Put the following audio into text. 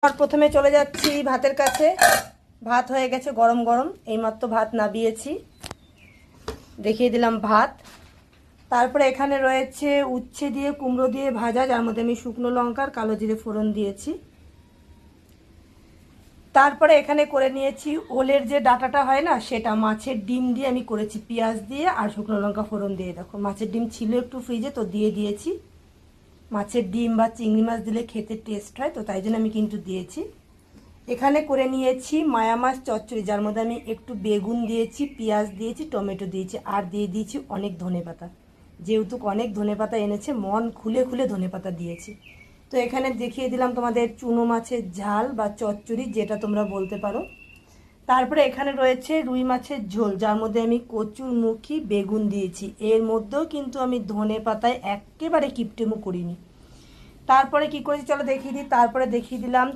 আর প্রথমে চলে যাচ্ছি ভাতের কাছে। ভাত হয়ে গেছে গরম গরম, এইমাত্র ভাত নাবিয়েছি, দেখিয়ে দিলাম ভাত। তারপরে এখানে রয়েছে উচ্ছে দিয়ে কুমড়ো দিয়ে ভাজা, যার মধ্যে আমি শুকনো লঙ্কার কালো জিরে ফোড়ন দিয়েছি। তারপরে এখানে করে নিয়েছি ওলের যে ডাটাটা হয় না, সেটা মাছের ডিম দিয়ে আমি করেছি, পেঁয়াজ দিয়ে আর শুকনো লঙ্কা ফোড়ন দিয়ে। দেখো মাছের ডিম ছিল একটু ফ্রিজে, তো দিয়ে দিয়েছি। মাছের ডিম বা চিংড়ি মাছ দিলে খেতে টেস্ট হয়, তো তাই জন্য আমি কিন্তু দিয়েছি। এখানে করে নিয়েছি মায়া মাছ চচ্চড়ি, যার মধ্যে আমি একটু বেগুন দিয়েছি, পেঁয়াজ দিয়েছি, টমেটো দিয়েছি, আর দিয়ে দিয়েছি অনেক ধনেপাতা। যেহেতু অনেক ধনেপাতা এনেছে, মন খুলে খুলে ধনেপাতা দিয়েছি। তো এখানে দেখিয়ে দিলাম তোমাদের চুনো মাছের ঝাল বা চচ্চড়ি, যেটা তোমরা বলতে পারো। তারপরে এখানে রয়েছে রুই মাছের ঝোল, যার মধ্যে আমি কচুর মুখি বেগুন দিয়েছি। এর মধ্যেও কিন্তু আমি ধনেপাতায় একেবারে কিপটেমো করিনি। তারপরে কি করেছি চলো দেখিয়ে দিই। তারপরে দেখিয়ে দিলাম